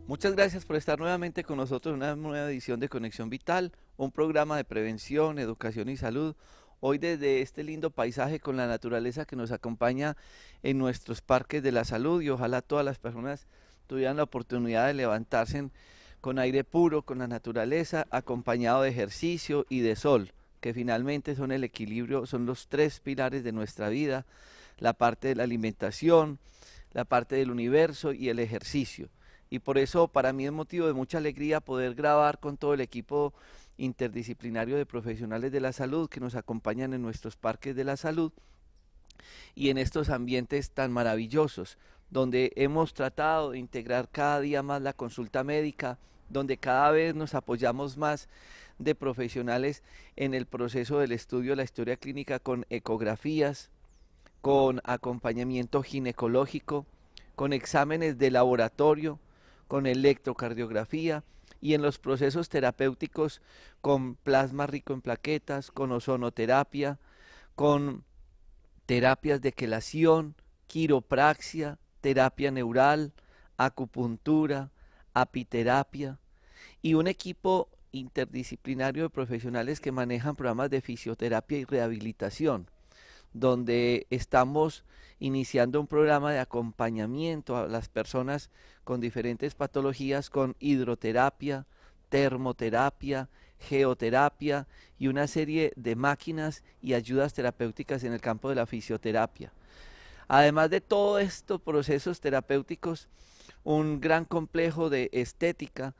Muchas gracias por estar nuevamente con nosotros en una nueva edición de Conexión Vital, un programa de prevención, educación y salud. Hoy desde este lindo paisaje con la naturaleza que nos acompaña en nuestros parques de la salud y ojalá todas las personas tuvieran la oportunidad de levantarse con aire puro, con la naturaleza, acompañado de ejercicio y de sol, que finalmente son el equilibrio, son los tres pilares de nuestra vida, la parte de la alimentación, la parte del universo y el ejercicio. Y por eso para mí es motivo de mucha alegría poder grabar con todo el equipo interdisciplinario de profesionales de la salud que nos acompañan en nuestros parques de la salud y en estos ambientes tan maravillosos, donde hemos tratado de integrar cada día más la consulta médica, donde cada vez nos apoyamos más de profesionales en el proceso del estudio de la historia clínica con ecografías, con acompañamiento ginecológico, con exámenes de laboratorio, con electrocardiografía y en los procesos terapéuticos con plasma rico en plaquetas, con ozonoterapia, con terapias de quelación, quiropraxia, terapia neural, acupuntura, apiterapia y un equipo interdisciplinario de profesionales que manejan programas de fisioterapia y rehabilitación, donde estamos iniciando un programa de acompañamiento a las personas con diferentes patologías con hidroterapia, termoterapia, geoterapia y una serie de máquinas y ayudas terapéuticas en el campo de la fisioterapia. Además de todos estos procesos terapéuticos, un gran complejo de estética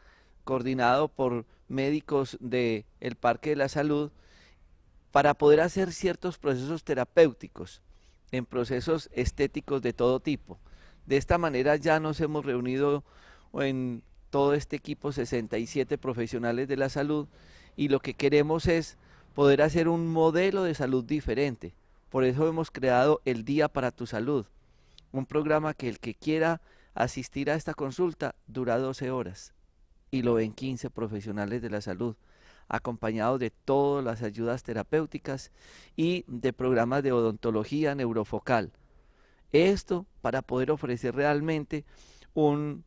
coordinado por médicos del Parque de la Salud para poder hacer ciertos procesos terapéuticos en procesos estéticos de todo tipo. De esta manera ya nos hemos reunido en todo este equipo 67 profesionales de la salud y lo que queremos es poder hacer un modelo de salud diferente. Por eso hemos creado el Día para tu Salud, un programa que el que quiera asistir a esta consulta dura 12 horas y lo ven 15 profesionales de la salud, acompañados de todas las ayudas terapéuticas y de programas de odontología neurofocal. Esto para poder ofrecer realmente un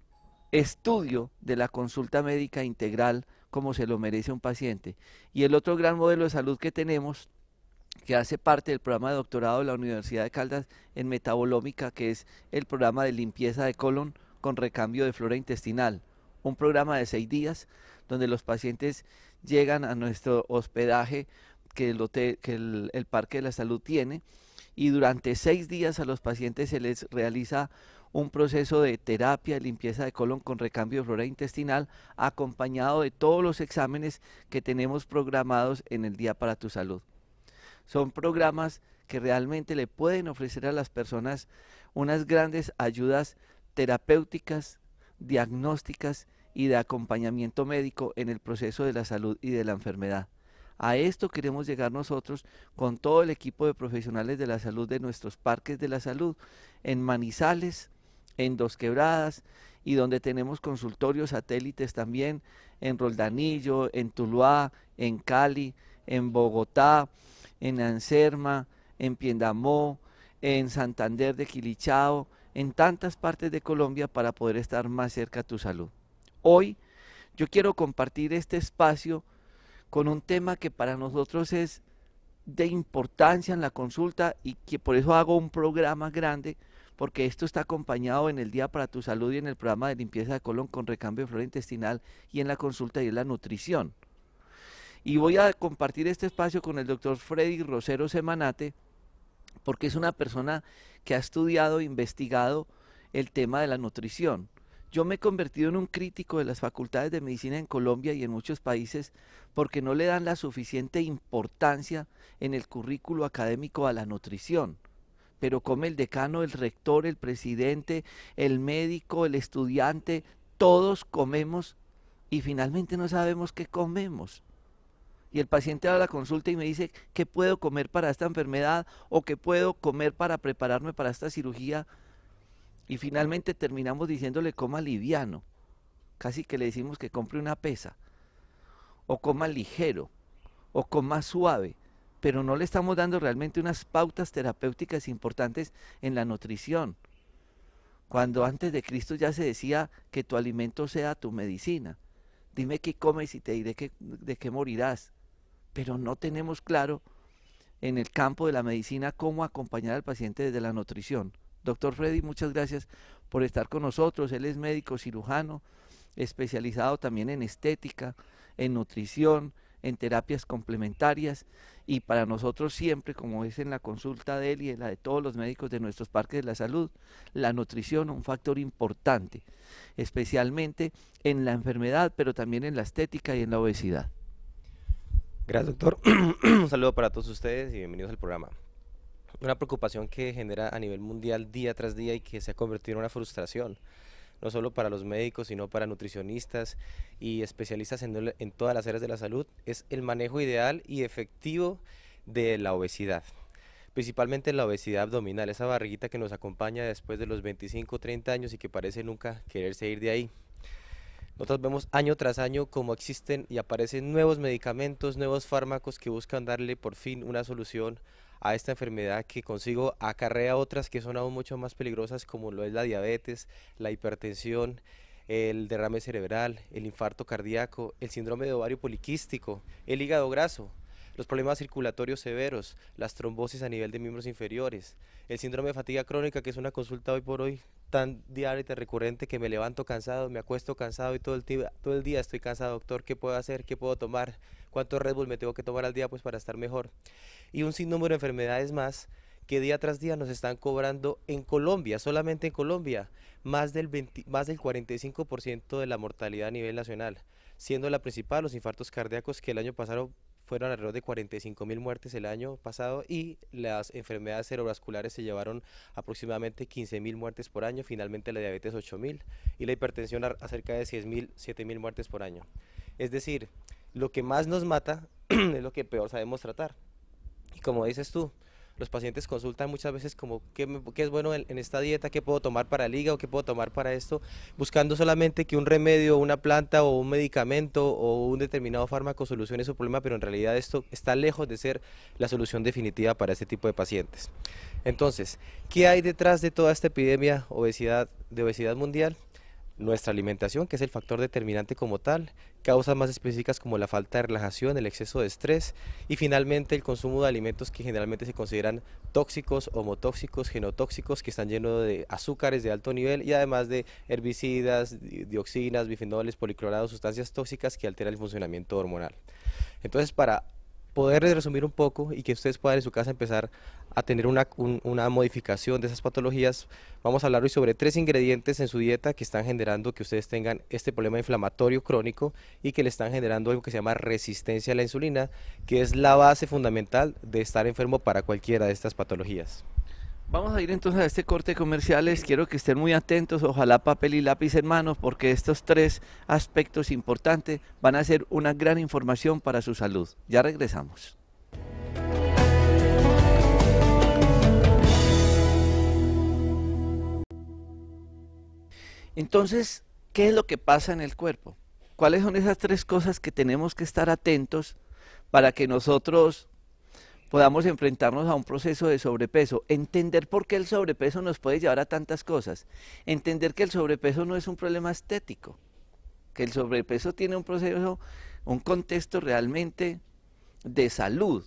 estudio de la consulta médica integral como se lo merece un paciente. Y el otro gran modelo de salud que tenemos, que hace parte del programa de doctorado de la Universidad de Caldas en metabolómica, que es el programa de limpieza de colon con recambio de flora intestinal. Un programa de 6 días donde los pacientes llegan a nuestro hospedaje que el Parque de la Salud tiene y durante 6 días a los pacientes se les realiza un proceso de terapia de limpieza de colon con recambio de flora intestinal acompañado de todos los exámenes que tenemos programados en el Día para tu Salud. Son programas que realmente le pueden ofrecer a las personas unas grandes ayudas terapéuticas, diagnósticas y de acompañamiento médico en el proceso de la salud y de la enfermedad. A esto queremos llegar nosotros con todo el equipo de profesionales de la salud de nuestros parques de la salud, en Manizales, en Dos Quebradas y donde tenemos consultorios satélites también en Roldanillo, en Tuluá, en Cali, en Bogotá, en Anserma, en Piendamó, en Santander de Quilichao, en tantas partes de Colombia para poder estar más cerca a tu salud. Hoy yo quiero compartir este espacio con un tema que para nosotros es de importancia en la consulta y que por eso hago un programa grande, porque esto está acompañado en el Día para tu Salud y en el programa de limpieza de colon con recambio de flora intestinal y en la consulta y en la nutrición. Y voy a compartir este espacio con el doctor Freddy Rosero Semanate, porque es una persona que ha estudiado e investigado el tema de la nutrición. Yo me he convertido en un crítico de las facultades de medicina en Colombia y en muchos países porque no le dan la suficiente importancia en el currículo académico a la nutrición. Pero come el decano, el rector, el presidente, el médico, el estudiante, todos comemos y finalmente no sabemos qué comemos. Y el paciente va a la consulta y me dice qué puedo comer para esta enfermedad o qué puedo comer para prepararme para esta cirugía. Y finalmente terminamos diciéndole coma liviano, casi que le decimos que compre una pesa, o coma ligero, o coma suave, pero no le estamos dando realmente unas pautas terapéuticas importantes en la nutrición. cuando antes de Cristo ya se decía que tu alimento sea tu medicina. Dime qué comes y te diré de qué morirás. Pero no tenemos claro en el campo de la medicina cómo acompañar al paciente desde la nutrición. Doctor Freddy, muchas gracias por estar con nosotros. Él es médico cirujano, especializado también en estética, en nutrición, en terapias complementarias, y para nosotros siempre, como es en la consulta de él y en la de todos los médicos de nuestros parques de la salud, la nutrición un factor importante, especialmente en la enfermedad, pero también en la estética y en la obesidad. Gracias, doctor. Un saludo para todos ustedes y bienvenidos al programa. Una preocupación que genera a nivel mundial día tras día y que se ha convertido en una frustración, no solo para los médicos, sino para nutricionistas y especialistas en todas las áreas de la salud, es el manejo ideal y efectivo de la obesidad. Principalmente la obesidad abdominal, esa barriguita que nos acompaña después de los 25 o 30 años y que parece nunca quererse ir de ahí. Nosotros vemos año tras año cómo existen y aparecen nuevos medicamentos, nuevos fármacos que buscan darle por fin una solución a esta enfermedad que consigo acarrea otras que son aún mucho más peligrosas, como lo es la diabetes, la hipertensión, el derrame cerebral, el infarto cardíaco, el síndrome de ovario poliquístico, el hígado graso, los problemas circulatorios severos, las trombosis a nivel de miembros inferiores, el síndrome de fatiga crónica, que es una consulta hoy por hoy tan diaria y tan recurrente que me levanto cansado, me acuesto cansado y todo el día estoy cansado. Doctor, ¿qué puedo hacer? ¿Qué puedo tomar? ¿Cuántos Red Bull me tengo que tomar al día pues para estar mejor? Y un sinnúmero de enfermedades más que día tras día nos están cobrando en Colombia, solamente en Colombia, más del 45% de la mortalidad a nivel nacional, siendo la principal los infartos cardíacos, que el año pasado fueron alrededor de 45.000 muertes el año pasado, y las enfermedades cerebrovasculares se llevaron aproximadamente 15.000 muertes por año, finalmente la diabetes 8.000 y la hipertensión a cerca de 7.000 muertes por año. Es decir, lo que más nos mata es lo que peor sabemos tratar. Y como dices tú, los pacientes consultan muchas veces como qué es bueno en esta dieta, qué puedo tomar para el hígado, qué puedo tomar para esto, buscando solamente que un remedio, una planta o un medicamento o un determinado fármaco solucione su problema, pero en realidad esto está lejos de ser la solución definitiva para este tipo de pacientes. Entonces, ¿qué hay detrás de toda esta epidemia de obesidad mundial? Nuestra alimentación, que es el factor determinante como tal, causas más específicas como la falta de relajación, el exceso de estrés y finalmente el consumo de alimentos que generalmente se consideran tóxicos, homotóxicos, genotóxicos, que están llenos de azúcares de alto nivel y además de herbicidas, dioxinas, bifenoles, policlorados, sustancias tóxicas que alteran el funcionamiento hormonal. Entonces, para poder resumir un poco y que ustedes puedan en su casa empezar a tener una modificación de esas patologías, vamos a hablar hoy sobre 3 ingredientes en su dieta que están generando que ustedes tengan este problema inflamatorio crónico y que le están generando algo que se llama resistencia a la insulina, que es la base fundamental de estar enfermo para cualquiera de estas patologías. Vamos a ir entonces a este corte de comerciales. Quiero que estén muy atentos, ojalá papel y lápiz en mano, porque estos 3 aspectos importantes van a ser una gran información para su salud. Ya regresamos. Entonces, ¿qué es lo que pasa en el cuerpo? ¿Cuáles son esas 3 cosas que tenemos que estar atentos para que nosotros podamos enfrentarnos a un proceso de sobrepeso? Entender por qué el sobrepeso nos puede llevar a tantas cosas. Entender que el sobrepeso no es un problema estético, que el sobrepeso tiene un proceso, un contexto realmente de salud,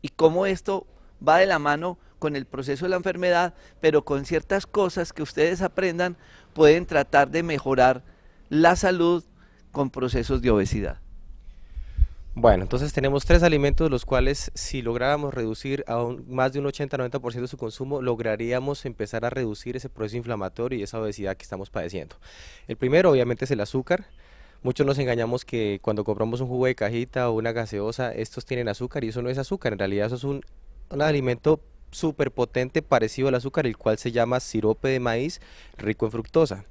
y cómo esto va de la mano con el proceso de la enfermedad, pero con ciertas cosas que ustedes aprendan pueden tratar de mejorar la salud con procesos de obesidad. Bueno, entonces tenemos 3 alimentos los cuales si lográramos reducir a más de un 80-90% de su consumo, lograríamos empezar a reducir ese proceso inflamatorio y esa obesidad que estamos padeciendo. El primero obviamente es el azúcar. Muchos nos engañamos que cuando compramos un jugo de cajita o una gaseosa, estos tienen azúcar y eso no es azúcar, en realidad eso es un alimento súper potente parecido al azúcar, el cual se llama sirope de maíz rico en fructosa.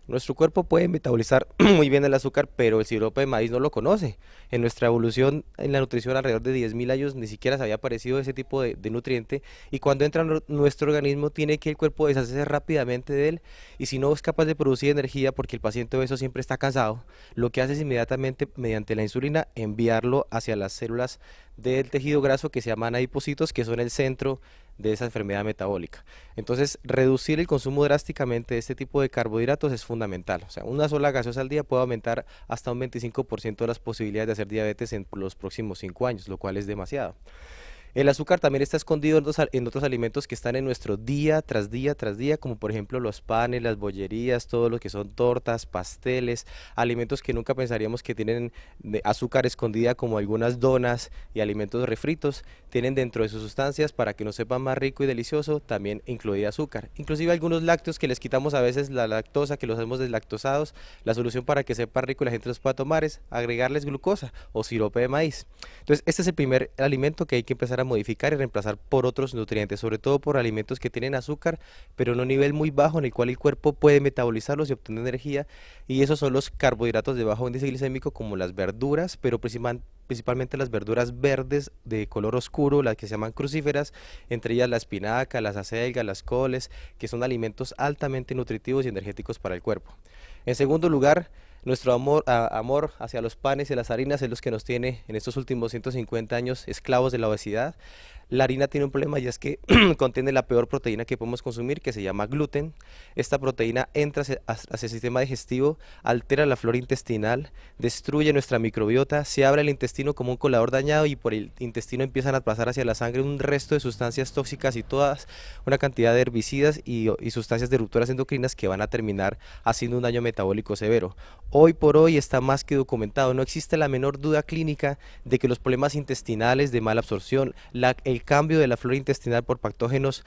Nuestro cuerpo puede metabolizar muy bien el azúcar, pero el sirope de maíz no lo conoce. En nuestra evolución en la nutrición alrededor de 10.000 años ni siquiera se había aparecido ese tipo de nutriente, y cuando entra en nuestro organismo tiene que el cuerpo deshacerse rápidamente de él, y si no es capaz de producir energía porque el paciente obeso siempre está cansado, lo que hace es inmediatamente mediante la insulina enviarlo hacia las células del tejido graso que se llaman adipocitos, que son el centro de esa enfermedad metabólica. Entonces, reducir el consumo drásticamente de este tipo de carbohidratos es fundamental. O sea, una sola gaseosa al día puede aumentar hasta un 25% de las posibilidades de hacer diabetes en los próximos 5 años, lo cual es demasiado. El azúcar también está escondido en otros alimentos que están en nuestro día tras día tras día, como por ejemplo los panes, las bollerías, todo lo que son tortas, pasteles, alimentos que nunca pensaríamos que tienen azúcar escondida, como algunas donas y alimentos refritos, tienen dentro de sus sustancias, para que nos sepan más rico y delicioso, también incluida azúcar. Inclusive algunos lácteos que les quitamos a veces la lactosa, que los hacemos deslactosados, la solución para que sepan rico y la gente los pueda tomar es agregarles glucosa o sirope de maíz. Entonces, este es el primer alimento que hay que empezar a modificar y reemplazar por otros nutrientes, sobre todo por alimentos que tienen azúcar, pero en un nivel muy bajo en el cual el cuerpo puede metabolizarlos y obtener energía, y esos son los carbohidratos de bajo índice glicémico, como las verduras, pero principalmente las verduras verdes de color oscuro, las que se llaman crucíferas, entre ellas la espinaca, las acelgas, las coles, que son alimentos altamente nutritivos y energéticos para el cuerpo. En segundo lugar, nuestro amor hacia los panes y las harinas es lo que nos tiene en estos últimos 150 años esclavos de la obesidad. La harina tiene un problema, y es que contiene la peor proteína que podemos consumir, que se llama gluten. Esta proteína entra hacia el sistema digestivo, altera la flora intestinal, destruye nuestra microbiota, se abre el intestino como un colador dañado, y por el intestino empiezan a pasar hacia la sangre un resto de sustancias tóxicas y todas una cantidad de herbicidas y sustancias disruptoras endocrinas que van a terminar haciendo un daño metabólico severo. Hoy por hoy está más que documentado, no existe la menor duda clínica de que los problemas intestinales de mala absorción, el cambio de la flora intestinal por patógenos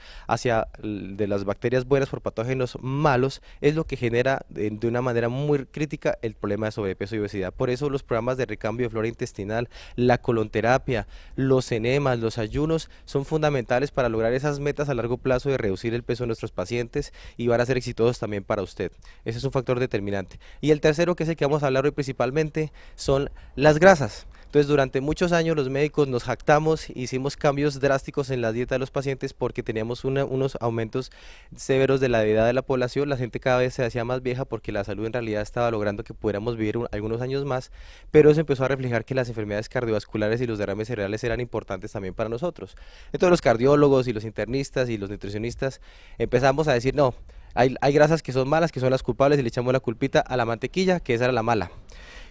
de las bacterias buenas por patógenos malos, es lo que genera de una manera muy crítica el problema de sobrepeso y obesidad. Por eso los programas de recambio de flora intestinal, la colonterapia, los enemas, los ayunos son fundamentales para lograr esas metas a largo plazo de reducir el peso de nuestros pacientes, y van a ser exitosos también para usted. Ese es un factor determinante. Y el tercero, que es el que vamos a hablar hoy principalmente, son las grasas. Entonces, durante muchos años los médicos nos jactamos, hicimos cambios drásticos en la dieta de los pacientes porque teníamos unos aumentos severos de la edad de la población. La gente cada vez se hacía más vieja porque la salud en realidad estaba logrando que pudiéramos vivir algunos años más, pero eso empezó a reflejar que las enfermedades cardiovasculares y los derrames cerebrales eran importantes también para nosotros. Entonces los cardiólogos y los internistas y los nutricionistas empezamos a decir, no, hay grasas que son malas, que son las culpables, y le echamos la culpita a la mantequilla, que esa era la mala.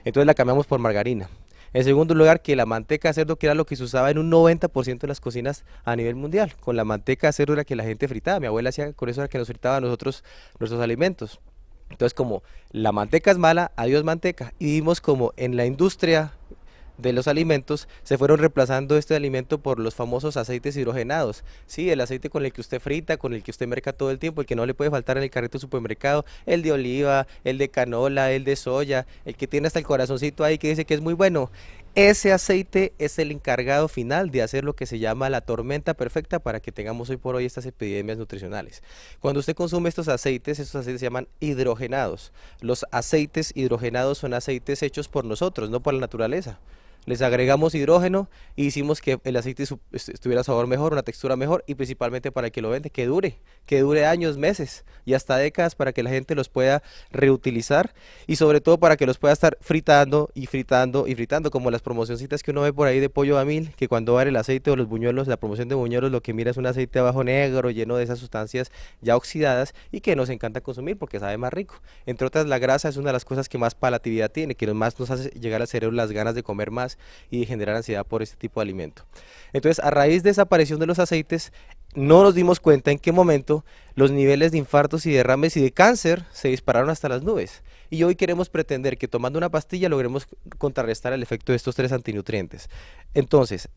Entonces la cambiamos por margarina. En segundo lugar, que la manteca de cerdo, que era lo que se usaba en un 90% de las cocinas a nivel mundial. Con la manteca de cerdo era que la gente fritaba. Mi abuela hacía, con eso era que nos fritaba a nosotros nuestros alimentos. Entonces, como la manteca es mala, adiós manteca. Y vimos como en la industria de los alimentos se fueron reemplazando este alimento por los famosos aceites hidrogenados. Sí, el aceite con el que usted frita, con el que usted merca todo el tiempo, el que no le puede faltar en el carrito de supermercado, el de oliva, el de canola, el de soya, el que tiene hasta el corazoncito ahí que dice que es muy bueno. Ese aceite es el encargado final de hacer lo que se llama la tormenta perfecta para que tengamos hoy por hoy estas epidemias nutricionales. Cuando usted consume estos aceites se llaman hidrogenados. Los aceites hidrogenados son aceites hechos por nosotros, no por la naturaleza. Les agregamos hidrógeno y hicimos que el aceite tuviera sabor mejor, una textura mejor, y principalmente para que lo vende, que dure años, meses y hasta décadas, para que la gente los pueda reutilizar, y sobre todo para que los pueda estar fritando y fritando y fritando, como las promocioncitas que uno ve por ahí de pollo a mil, que cuando va el aceite o los buñuelos, la promoción de buñuelos, lo que mira es un aceite abajo negro lleno de esas sustancias ya oxidadas, y que nos encanta consumir porque sabe más rico. Entre otras, la grasa es una de las cosas que más palatividad tiene, que más nos hace llegar al cerebro las ganas de comer más y de generar ansiedad por este tipo de alimento. Entonces, a raíz de esa aparición de los aceites, no nos dimos cuenta en qué momento los niveles de infartos y derrames y de cáncer se dispararon hasta las nubes. Y hoy queremos pretender que tomando una pastilla logremos contrarrestar el efecto de estos 3 antinutrientes. Entonces,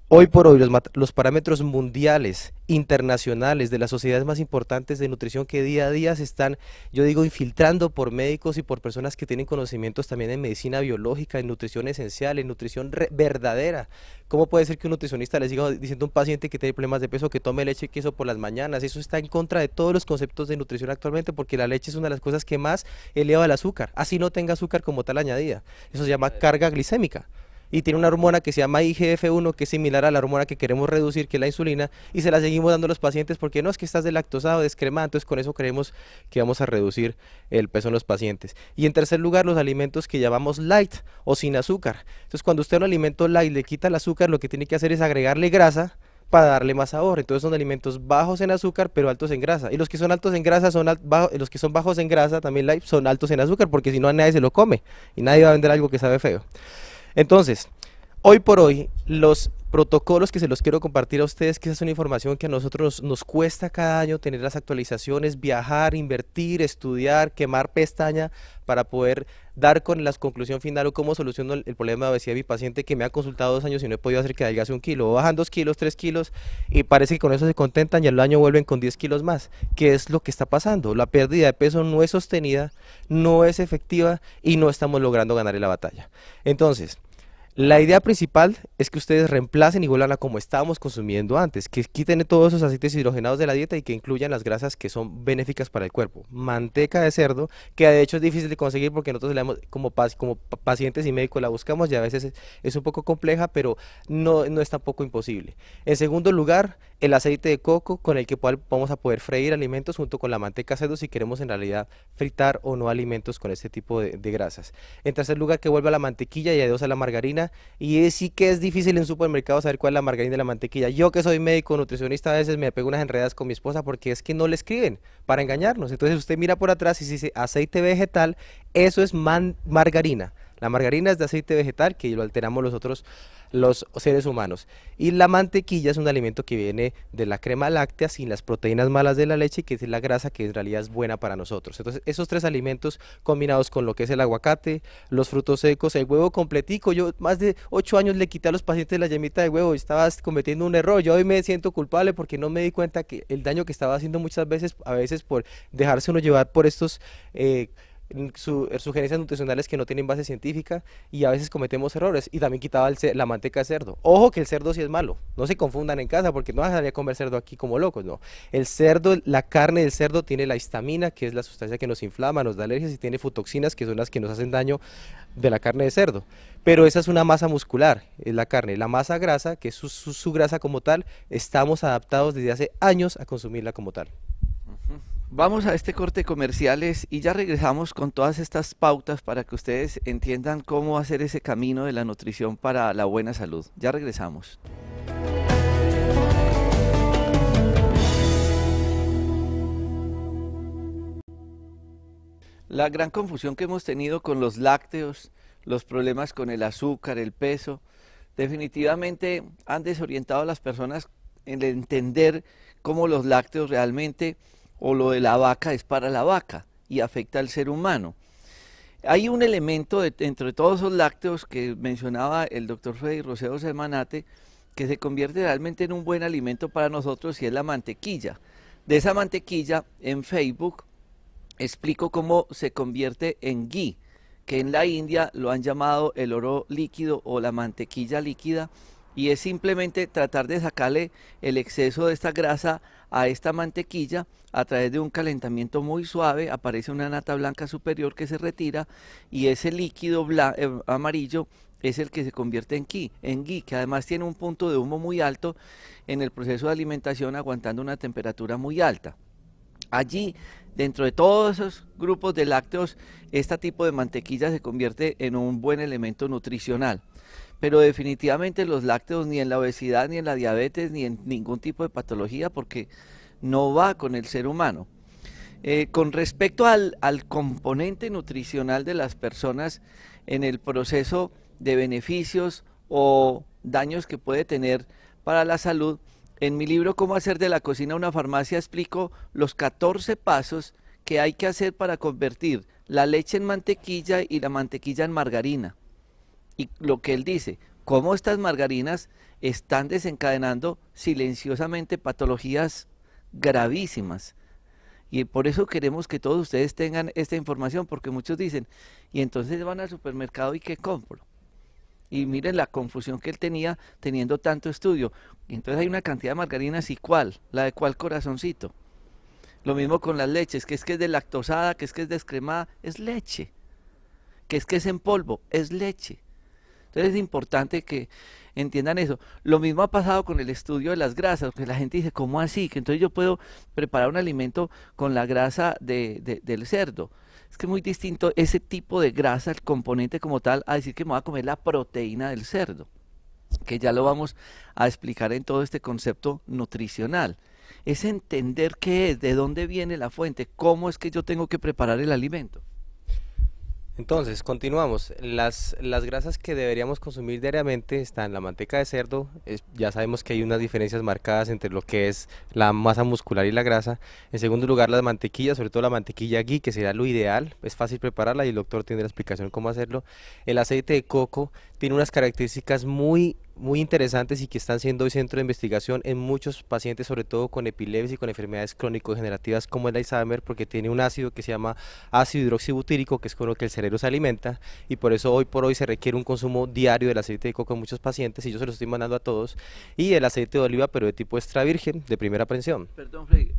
hoy por hoy los parámetros mundiales, internacionales, de las sociedades más importantes de nutrición, que día a día se están, yo digo, infiltrando por médicos y por personas que tienen conocimientos también en medicina biológica, en nutrición esencial, en nutrición verdadera. ¿Cómo puede ser que un nutricionista le siga diciendo a un paciente que tiene problemas de peso que tome leche y queso por las mañanas? Eso está en contra de todos los conceptos de nutrición actualmente, porque la leche es una de las cosas que más eleva el azúcar, así no tenga azúcar como tal añadida. Eso se llama carga glicémica. Y tiene una hormona que se llama IGF-1, que es similar a la hormona que queremos reducir, que es la insulina, y se la seguimos dando a los pacientes porque no, es que estás deslactosado, descremado, entonces con eso creemos que vamos a reducir el peso en los pacientes. Y en tercer lugar, los alimentos que llamamos light o sin azúcar. Entonces, cuando usted a un alimento light le quita el azúcar, lo que tiene que hacer es agregarle grasa para darle más sabor. Entonces son alimentos bajos en azúcar pero altos en grasa. Y los que son altos en grasa los que son bajos en grasa también light, son altos en azúcar, porque si no a nadie se lo come y nadie va a vender algo que sabe feo. Entonces, hoy por hoy, los protocolos que se los quiero compartir a ustedes, que esa es una información que a nosotros nos cuesta cada año tener las actualizaciones, viajar, invertir, estudiar, quemar pestaña para poder dar con la conclusión final o cómo soluciono el problema de obesidad de mi paciente que me ha consultado 2 años y no he podido hacer que adelgace 1 kilo. O bajan 2 kilos, 3 kilos y parece que con eso se contentan y al año vuelven con 10 kilos más. ¿Qué es lo que está pasando? La pérdida de peso no es sostenida, no es efectiva y no estamos logrando ganar la batalla. Entonces, la idea principal es que ustedes reemplacen y vuelvan a como estábamos consumiendo antes, que quiten todos esos aceites hidrogenados de la dieta y que incluyan las grasas que son benéficas para el cuerpo. Manteca de cerdo, que de hecho es difícil de conseguir porque nosotros como pacientes y médicos la buscamos y a veces es un poco compleja, pero no es tampoco imposible. En segundo lugar, el aceite de coco con el que vamos a poder freír alimentos junto con la manteca de cerdo si queremos en realidad fritar o no alimentos con este tipo de grasas. En tercer lugar, que vuelva la mantequilla y adiós a la margarina. Y sí que es difícil en supermercados saber cuál es la margarina de la mantequilla. Yo que soy médico nutricionista a veces me pego unas enredadas con mi esposa porque es que no le escriben para engañarnos. Entonces usted mira por atrás y dice aceite vegetal, eso es margarina. La margarina es de aceite vegetal que lo alteramos los seres humanos. Y la mantequilla es un alimento que viene de la crema láctea sin las proteínas malas de la leche, que es la grasa que en realidad es buena para nosotros. Entonces esos 3 alimentos combinados con lo que es el aguacate, los frutos secos, el huevo completico. Yo más de 8 años le quité a los pacientes la yemita de huevo y estaba cometiendo un error. Yo hoy me siento culpable porque no me di cuenta que el daño que estaba haciendo muchas veces, a veces por dejarse uno llevar por estos sugerencias nutricionales que no tienen base científica y a veces cometemos errores. Y también quitaba la manteca de cerdo. Ojo que el cerdo sí es malo, no se confundan en casa porque no vas a salir a comer cerdo aquí como locos, no. El cerdo, la carne del cerdo tiene la histamina, que es la sustancia que nos inflama, nos da alergias, y tiene futoxinas, que son las que nos hacen daño de la carne de cerdo. Pero esa es una masa muscular, es la carne. La masa grasa, que es su grasa como tal, estamos adaptados desde hace años a consumirla como tal. Vamos a este corte de comerciales y ya regresamos con todas estas pautas para que ustedes entiendan cómo hacer ese camino de la nutrición para la buena salud. Ya regresamos. La gran confusión que hemos tenido con los lácteos, los problemas con el azúcar, el peso, definitivamente han desorientado a las personas en entender cómo los lácteos realmente o lo de la vaca es para la vaca y afecta al ser humano. Hay un elemento entre todos esos lácteos que mencionaba el doctor Freddy Rosero Sermanate que se convierte realmente en un buen alimento para nosotros y es la mantequilla. De esa mantequilla en Facebook explico cómo se convierte en ghee, que en la India lo han llamado el oro líquido o la mantequilla líquida, y es simplemente tratar de sacarle el exceso de esta grasa a esta mantequilla a través de un calentamiento muy suave. Aparece una nata blanca superior que se retira y ese líquido amarillo es el que se convierte en ghee, que además tiene un punto de humo muy alto en el proceso de alimentación, aguantando una temperatura muy alta. Allí, dentro de todos esos grupos de lácteos, este tipo de mantequilla se convierte en un buen elemento nutricional. Pero definitivamente los lácteos ni en la obesidad, ni en la diabetes, ni en ningún tipo de patología, porque no va con el ser humano. Con respecto al componente nutricional de las personas en el proceso de beneficios o daños que puede tener para la salud, en mi libro Cómo hacer de la cocina una farmacia explico los 14 pasos que hay que hacer para convertir la leche en mantequilla y la mantequilla en margarina. Y lo que él dice, cómo estas margarinas están desencadenando silenciosamente patologías gravísimas. Y por eso queremos que todos ustedes tengan esta información, porque muchos dicen, y entonces van al supermercado y ¿qué compro? Y miren la confusión que él tenía teniendo tanto estudio. Entonces hay una cantidad de margarinas y ¿cuál? ¿La de cuál corazoncito? Lo mismo con las leches, que es deslactosada, que es descremada, es leche. Que es en polvo, es leche. Entonces es importante que entiendan eso. Lo mismo ha pasado con el estudio de las grasas, porque la gente dice, ¿cómo así? Que entonces yo puedo preparar un alimento con la grasa del cerdo. Es que es muy distinto ese tipo de grasa, el componente como tal, a decir que me voy a comer la proteína del cerdo. que ya lo vamos a explicar en todo este concepto nutricional. Es entender qué es, de dónde viene la fuente, cómo es que yo tengo que preparar el alimento. Entonces, continuamos. Las grasas que deberíamos consumir diariamente están la manteca de cerdo. Ya sabemos que hay unas diferencias marcadas entre lo que es la masa muscular y la grasa. En segundo lugar, las mantequillas, sobre todo la mantequilla ghee, que sería lo ideal. Es fácil prepararla y el doctor tiene la explicación cómo hacerlo. El aceite de coco tiene unas características muy interesantes y que están siendo hoy centro de investigación en muchos pacientes, sobre todo con epilepsia y con enfermedades crónico-degenerativas como el Alzheimer, porque tiene un ácido que se llama ácido hidroxibutírico, que es con lo que el cerebro se alimenta, y por eso hoy por hoy se requiere un consumo diario del aceite de coco en muchos pacientes, y yo se los estoy mandando a todos, y el aceite de oliva, pero de tipo extra virgen, de primera prensión. Perdón, Freddy.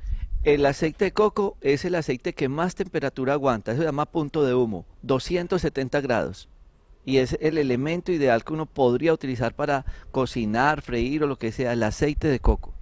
El aceite de coco es el aceite que más temperatura aguanta, eso se llama punto de humo, 270 grados. Y es el elemento ideal que uno podría utilizar para cocinar, freír o lo que sea, el aceite de coco.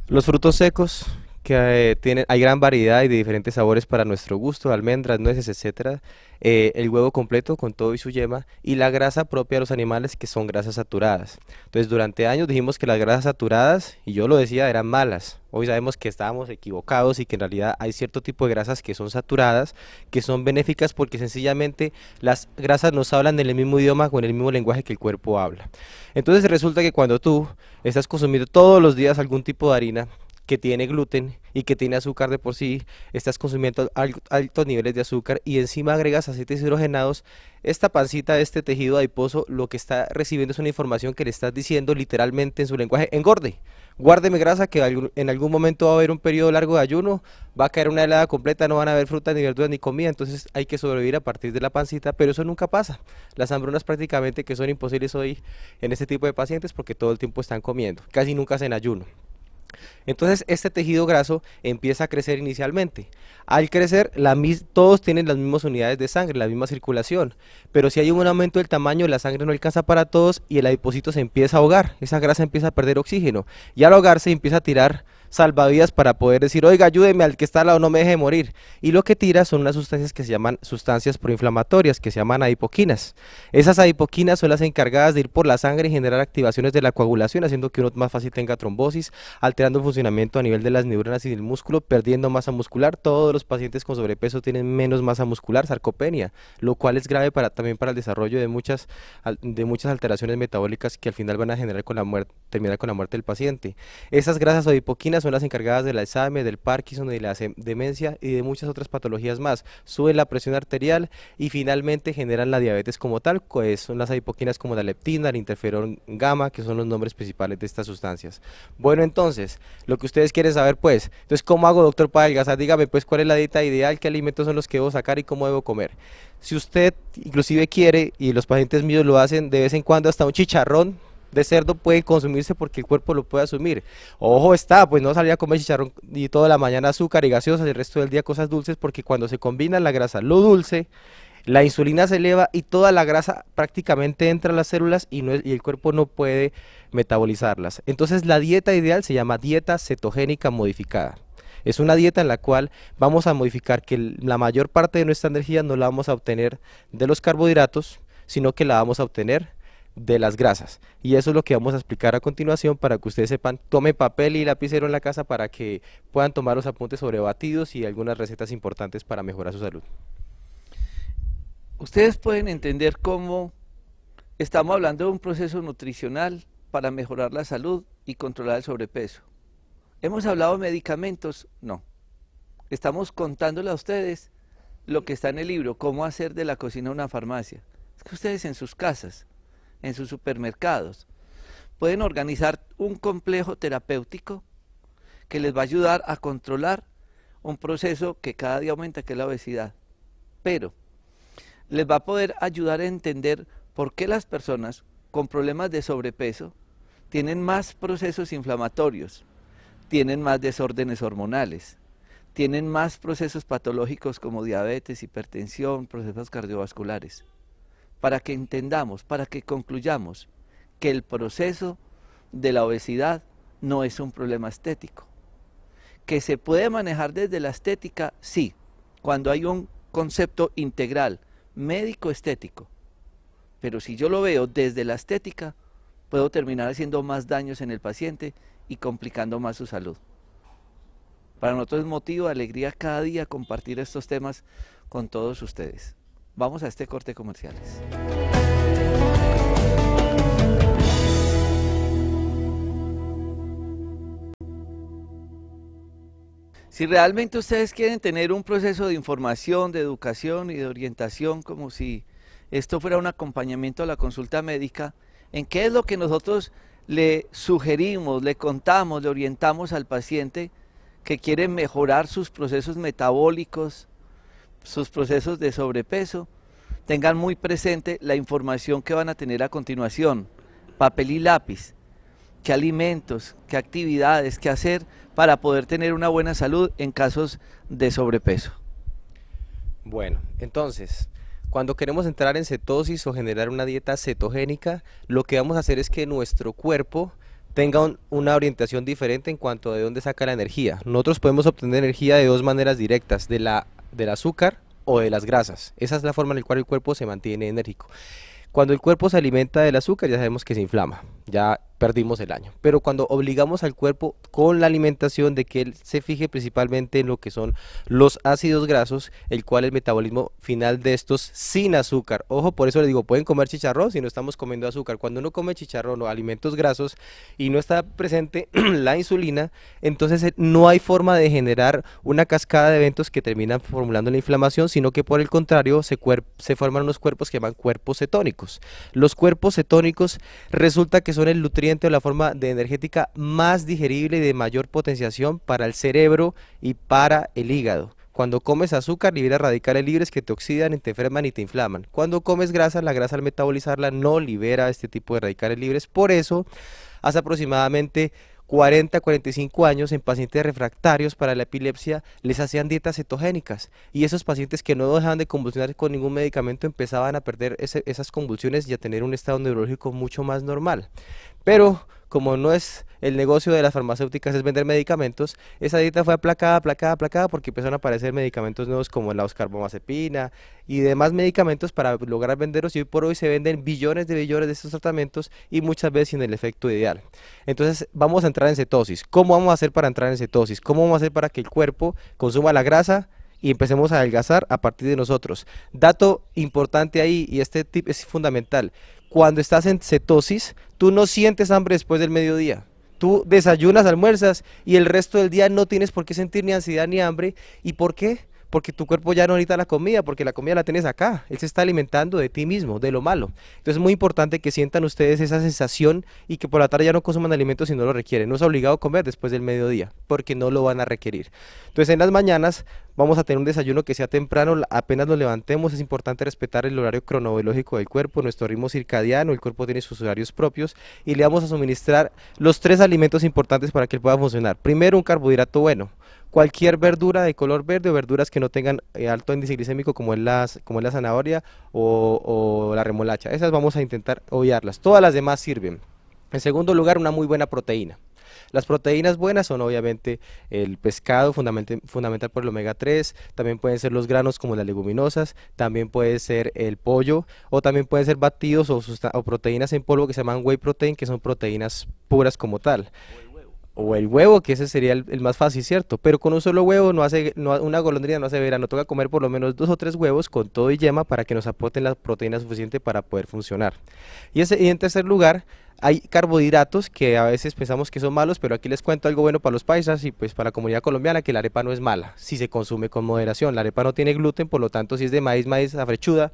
Los frutos secos que hay gran variedad y de diferentes sabores para nuestro gusto, almendras, nueces, etcétera. El huevo completo con todo y su yema y la grasa propia de los animales, que son grasas saturadas. Entonces, durante años dijimos que las grasas saturadas, y yo lo decía, eran malas. Hoy sabemos que estábamos equivocados y que en realidad hay cierto tipo de grasas que son saturadas, que son benéficas porque sencillamente las grasas nos hablan en el mismo idioma o en el mismo lenguaje que el cuerpo habla. Entonces resulta que cuando tú estás consumiendo todos los días algún tipo de harina que tiene gluten y que tiene azúcar de por sí, estás consumiendo altos niveles de azúcar y encima agregas aceites hidrogenados, esta pancita, este tejido adiposo, lo que está recibiendo es una información que le estás diciendo literalmente en su lenguaje: engorde, guárdeme grasa, que en algún momento va a haber un periodo largo de ayuno, va a caer una helada completa, no van a haber frutas ni verduras ni comida, entonces hay que sobrevivir a partir de la pancita, pero eso nunca pasa. Las hambrunas prácticamente que son imposibles hoy en este tipo de pacientes porque todo el tiempo están comiendo, casi nunca hacen ayuno. Entonces este tejido graso empieza a crecer inicialmente. Al crecer, todos tienen las mismas unidades de sangre, la misma circulación, pero si hay un aumento del tamaño, la sangre no alcanza para todos y el adipocito se empieza a ahogar, esa grasa empieza a perder oxígeno y al ahogarse empieza a tirar salvavidas para poder decir: oiga, ayúdeme, al que está al lado no me deje morir. Y lo que tira son unas sustancias que se llaman sustancias proinflamatorias, que se llaman adipoquinas. Esas adipoquinas son las encargadas de ir por la sangre y generar activaciones de la coagulación, haciendo que uno más fácil tenga trombosis, alterando el funcionamiento a nivel de las neuronas y del músculo, perdiendo masa muscular. Todos los pacientes con sobrepeso tienen menos masa muscular, sarcopenia, lo cual es grave también para el desarrollo de muchas alteraciones metabólicas que al final van a terminar con la muerte del paciente. Esas grasas adipoquinas son las encargadas del Alzheimer, del Parkinson, de la demencia y de muchas otras patologías más. Suben la presión arterial y finalmente generan la diabetes como tal, pues son las adipoquinas como la leptina, el interferón gamma, que son los nombres principales de estas sustancias. Bueno, entonces, lo que ustedes quieren saber, pues, entonces, ¿cómo hago, doctor, para adelgazar? Dígame, pues, ¿cuál es la dieta ideal? ¿Qué alimentos son los que debo sacar y cómo debo comer? Si usted inclusive quiere, y los pacientes míos lo hacen de vez en cuando, hasta un chicharrón de cerdo puede consumirse porque el cuerpo lo puede asumir. Ojo está, pues no salir a comer chicharrón y toda la mañana azúcar y gaseosas, el resto del día cosas dulces, porque cuando se combina la grasa, lo dulce, la insulina se eleva y toda la grasa prácticamente entra a las células y el cuerpo no puede metabolizarlas. Entonces la dieta ideal se llama dieta cetogénica modificada. Es una dieta en la cual vamos a modificar que la mayor parte de nuestra energía no la vamos a obtener de los carbohidratos, sino que la vamos a obtener de las grasas, y eso es lo que vamos a explicar a continuación para que ustedes sepan. Tomen papel y lapicero en la casa para que puedan tomar los apuntes sobre batidos y algunas recetas importantes para mejorar su salud. Ustedes pueden entender cómo estamos hablando de un proceso nutricional para mejorar la salud y controlar el sobrepeso. ¿Hemos hablado de medicamentos? No. Estamos contándole a ustedes lo que está en el libro, cómo hacer de la cocina una farmacia. Es que ustedes en sus casas, en sus supermercados, pueden organizar un complejo terapéutico que les va a ayudar a controlar un proceso que cada día aumenta, que es la obesidad. Pero les va a poder ayudar a entender por qué las personas con problemas de sobrepeso tienen más procesos inflamatorios, tienen más desórdenes hormonales, tienen más procesos patológicos como diabetes, hipertensión, procesos cardiovasculares. Para que entendamos, para que concluyamos que el proceso de la obesidad no es un problema estético. Que se puede manejar desde la estética, sí, cuando hay un concepto integral, médico-estético. Pero si yo lo veo desde la estética, puedo terminar haciendo más daños en el paciente y complicando más su salud. Para nosotros es motivo de alegría cada día compartir estos temas con todos ustedes. Vamos a este corte comerciales. Si realmente ustedes quieren tener un proceso de información, de educación y de orientación, como si esto fuera un acompañamiento a la consulta médica, ¿en qué es lo que nosotros le sugerimos, le contamos, le orientamos al paciente que quiere mejorar sus procesos metabólicos, sus procesos de sobrepeso? Tengan muy presente la información que van a tener a continuación, papel y lápiz, qué alimentos, qué actividades, qué hacer para poder tener una buena salud en casos de sobrepeso. Bueno, entonces, cuando queremos entrar en cetosis o generar una dieta cetogénica, lo que vamos a hacer es que nuestro cuerpo tenga una orientación diferente en cuanto a de dónde saca la energía. Nosotros podemos obtener energía de dos maneras directas, del azúcar o de las grasas. Esa es la forma en la cual el cuerpo se mantiene enérgico. Cuando el cuerpo se alimenta del azúcar, ya sabemos que se inflama, ya perdimos el año. Pero cuando obligamos al cuerpo con la alimentación de que él se fije principalmente en lo que son los ácidos grasos, el cual el metabolismo final de estos sin azúcar. Ojo, por eso les digo, pueden comer chicharrón si no estamos comiendo azúcar. Cuando uno come chicharrón o alimentos grasos y no está presente la insulina, entonces no hay forma de generar una cascada de eventos que terminan formulando la inflamación, sino que por el contrario se forman unos cuerpos que llaman cuerpos cetónicos. Los cuerpos cetónicos resulta que son el nutriente o la forma de energética más digerible y de mayor potenciación para el cerebro y para el hígado. Cuando comes azúcar liberas radicales libres que te oxidan, y te enferman y te inflaman. Cuando comes grasa, la grasa al metabolizarla no libera este tipo de radicales libres. Por eso, hace aproximadamente 40-45 años en pacientes refractarios para la epilepsia les hacían dietas cetogénicas y esos pacientes que no dejaban de convulsionar con ningún medicamento empezaban a perder esas convulsiones y a tener un estado neurológico mucho más normal. Pero como no es el negocio de las farmacéuticas es vender medicamentos, esa dieta fue aplacada porque empezaron a aparecer medicamentos nuevos como la carbamazepina y demás medicamentos para lograr venderlos, y hoy por hoy se venden billones de estos tratamientos y muchas veces sin el efecto ideal. Entonces vamos a entrar en cetosis. ¿Cómo vamos a hacer para entrar en cetosis? ¿Cómo vamos a hacer para que el cuerpo consuma la grasa y empecemos a adelgazar a partir de nosotros? Dato importante ahí, y este tip es fundamental: cuando estás en cetosis, tú no sientes hambre después del mediodía. Tú desayunas, almuerzas y el resto del día no tienes por qué sentir ni ansiedad ni hambre. ¿Y por qué? Porque tu cuerpo ya no necesita la comida, porque la comida la tienes acá. Él se está alimentando de ti mismo, de lo malo. Entonces es muy importante que sientan ustedes esa sensación y que por la tarde ya no consuman alimentos si no lo requieren. No es obligado a comer después del mediodía, porque no lo van a requerir. Entonces en las mañanas vamos a tener un desayuno que sea temprano, apenas nos levantemos. Es importante respetar el horario cronobiológico del cuerpo, nuestro ritmo circadiano. El cuerpo tiene sus horarios propios y le vamos a suministrar los 3 alimentos importantes para que él pueda funcionar. Primero, un carbohidrato bueno. Cualquier verdura de color verde o verduras que no tengan alto índice glicémico como es la zanahoria o la remolacha. Esas vamos a intentar obviarlas. Todas las demás sirven. En segundo lugar, una muy buena proteína. Las proteínas buenas son obviamente el pescado, fundamental por el omega 3, también pueden ser los granos como las leguminosas, también puede ser el pollo, o también pueden ser batidos o proteínas en polvo que se llaman whey protein, que son proteínas puras como tal. O el huevo, que ese sería el más fácil, ¿cierto? Pero con un solo huevo una golondrina no hace verano, toca comer por lo menos 2 o 3 huevos con todo y yema para que nos aporten la proteína suficiente para poder funcionar. Y en tercer lugar, hay carbohidratos que a veces pensamos que son malos, pero aquí les cuento algo bueno para los paisas y pues para la comunidad colombiana, que la arepa no es mala, si se consume con moderación. La arepa no tiene gluten, por lo tanto si es de maíz afrechuda,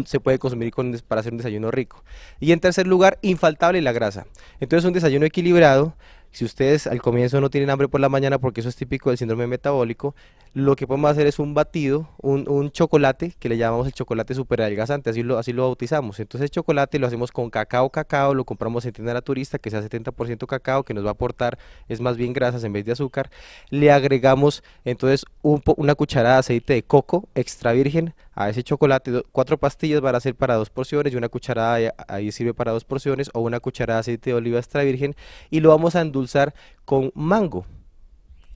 se puede consumir para hacer un desayuno rico. Y en tercer lugar, infaltable la grasa. Entonces un desayuno equilibrado. Si ustedes al comienzo no tienen hambre por la mañana, porque eso es típico del síndrome metabólico, lo que podemos hacer es un batido, un chocolate, que le llamamos el chocolate super adelgazante, así lo bautizamos. Entonces el chocolate lo hacemos con cacao, lo compramos en tienda naturista, que sea 70% cacao, que nos va a aportar, es más bien grasas en vez de azúcar. Le agregamos entonces una cucharada de aceite de coco extra virgen a ese chocolate, 4 pastillas van a ser para 2 porciones, y una cucharada ahí sirve para 2 porciones, o una cucharada de aceite de oliva extra virgen, y lo vamos a endulzar con mango.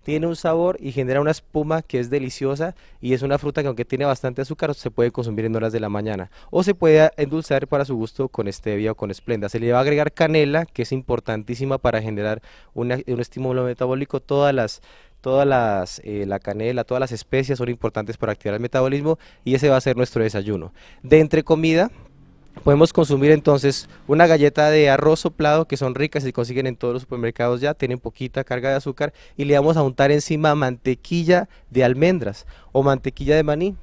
tiene un sabor y genera una espuma que es deliciosa y es una fruta que aunque tiene bastante azúcar se puede consumir en horas de la mañana o se puede endulzar para su gusto con stevia o con esplenda. Se le va a agregar canela, que es importantísima para generar un estímulo metabólico. La canela, todas las especias son importantes para activar el metabolismo y ese va a ser nuestro desayuno. De entre comida, podemos consumir entonces una galleta de arroz soplado que son ricas y se consiguen en todos los supermercados ya, tienen poquita carga de azúcar y le vamos a untar encima mantequilla de almendras o mantequilla de maní.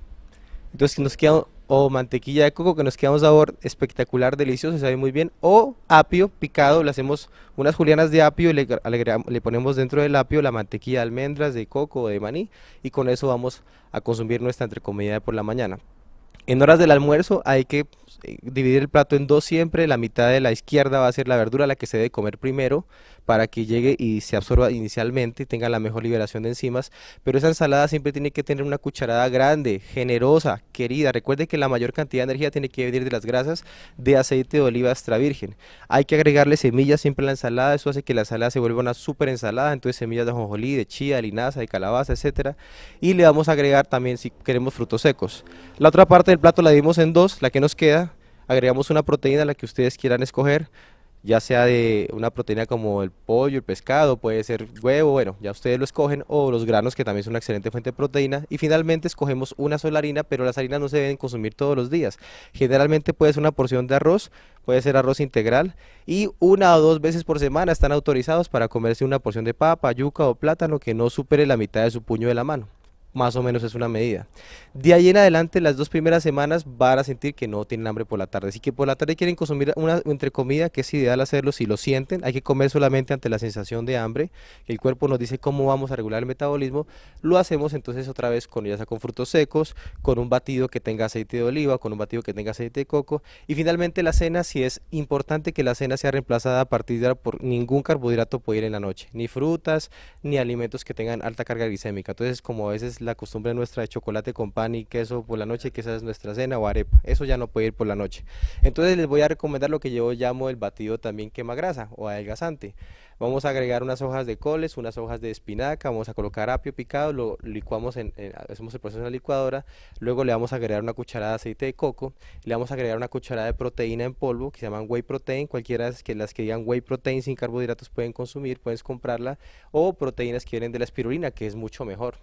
Entonces nos queda, o mantequilla de coco que nos queda un sabor espectacular, delicioso, sabe muy bien, o apio picado, le hacemos unas julianas de apio y le ponemos dentro del apio la mantequilla de almendras, de coco o de maní y con eso vamos a consumir nuestra entrecomida de por la mañana. En horas del almuerzo hay que dividir el plato en dos siempre, la mitad de la izquierda va a ser la verdura, la que se debe comer primero para que llegue y se absorba inicialmente y tenga la mejor liberación de enzimas, pero esa ensalada siempre tiene que tener una cucharada grande, generosa, querida. Recuerde que la mayor cantidad de energía tiene que venir de las grasas de aceite de oliva extra virgen. Hay que agregarle semillas siempre a la ensalada, eso hace que la ensalada se vuelva una súper ensalada, entonces semillas de ajonjolí, de chía, de linaza, de calabaza, etcétera. Y le vamos a agregar también si queremos frutos secos. La otra parte del plato la dividimos en dos, la que nos queda, agregamos una proteína, la que ustedes quieran escoger, ya sea de una proteína como el pollo, el pescado, puede ser huevo, bueno, ya ustedes lo escogen, o los granos, que también son una excelente fuente de proteína, y finalmente escogemos una sola harina, pero las harinas no se deben consumir todos los días. Generalmente puede ser una porción de arroz, puede ser arroz integral, y una o dos veces por semana están autorizados para comerse una porción de papa, yuca o plátano que no supere la mitad de su puño de la mano. Más o menos es una medida. De ahí en adelante, las 2 primeras semanas van a sentir que no tienen hambre por la tarde. Así que por la tarde quieren consumir una entrecomida, que es ideal hacerlo si lo sienten. Hay que comer solamente ante la sensación de hambre. El cuerpo nos dice cómo vamos a regular el metabolismo. Lo hacemos entonces otra vez ya sea con frutos secos, con un batido que tenga aceite de oliva, con un batido que tenga aceite de coco. Y finalmente la cena, si es importante que la cena sea reemplazada a partir de ahora por ningún carbohidrato puede ir en la noche. Ni frutas, ni alimentos que tengan alta carga glicémica. Entonces, como a veces la costumbre nuestra de chocolate con pan y queso por la noche, que esa es nuestra cena, o arepa, eso ya no puede ir por la noche. Entonces les voy a recomendar lo que yo llamo el batido también quema grasa o adelgazante. Vamos a agregar unas hojas de coles, unas hojas de espinaca, vamos a colocar apio picado, lo licuamos, hacemos el proceso en la licuadora, luego le vamos a agregar una cucharada de aceite de coco, le vamos a agregar una cucharada de proteína en polvo, que se llaman whey protein, cualquiera de las que digan whey protein sin carbohidratos pueden consumir, puedes comprarla, o proteínas que vienen de la espirulina, que es mucho mejor.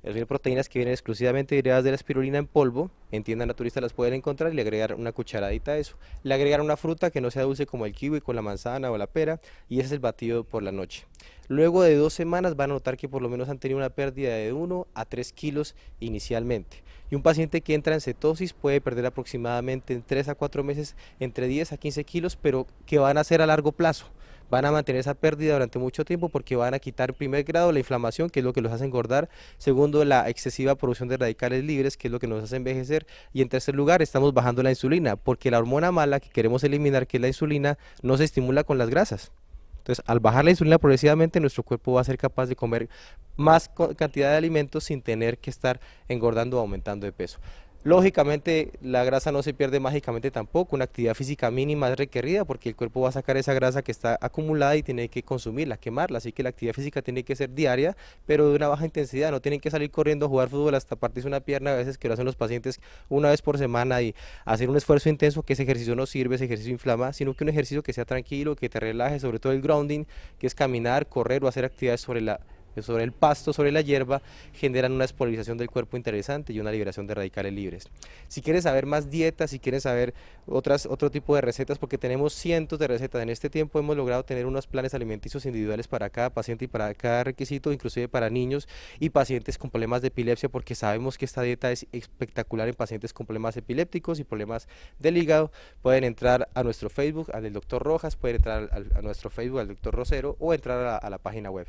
Son proteínas que vienen exclusivamente derivadas de la espirulina en polvo, en tiendas naturistas las pueden encontrar y le agregar una cucharadita de eso. Le agregar una fruta que no sea dulce como el kiwi con la manzana o la pera y ese es el batido por la noche. Luego de 2 semanas van a notar que por lo menos han tenido una pérdida de 1 a 3 kilos inicialmente. Y un paciente que entra en cetosis puede perder aproximadamente en 3 a 4 meses entre 10 a 15 kilos, pero que van a ser a largo plazo. Van a mantener esa pérdida durante mucho tiempo porque van a quitar en primer grado la inflamación, que es lo que los hace engordar, segundo la excesiva producción de radicales libres, que es lo que nos hace envejecer, y en tercer lugar estamos bajando la insulina, porque la hormona mala que queremos eliminar, que es la insulina, no se estimula con las grasas. Entonces, al bajar la insulina progresivamente, nuestro cuerpo va a ser capaz de comer más cantidad de alimentos sin tener que estar engordando o aumentando de peso. Lógicamente, la grasa no se pierde mágicamente tampoco, una actividad física mínima es requerida porque el cuerpo va a sacar esa grasa que está acumulada y tiene que consumirla, quemarla, así que la actividad física tiene que ser diaria, pero de una baja intensidad, no tienen que salir corriendo a jugar fútbol hasta partirse una pierna, a veces que lo hacen los pacientes una vez por semana y hacer un esfuerzo intenso, que ese ejercicio no sirve, ese ejercicio inflama, sino que un ejercicio que sea tranquilo, que te relaje, sobre todo el grounding, que es caminar, correr o hacer actividades sobre el pasto, sobre la hierba, generan una despolarización del cuerpo interesante y una liberación de radicales libres. Si quieren saber más dietas, si quieren saber otro tipo de recetas, porque tenemos cientos de recetas, en este tiempo hemos logrado tener unos planes alimenticios individuales para cada paciente y para cada requisito, inclusive para niños y pacientes con problemas de epilepsia, porque sabemos que esta dieta es espectacular en pacientes con problemas epilépticos y problemas del hígado. Pueden entrar a nuestro Facebook, al del Dr. Rojas, pueden entrar a nuestro Facebook, al Dr. Rosero, o entrar a la página web.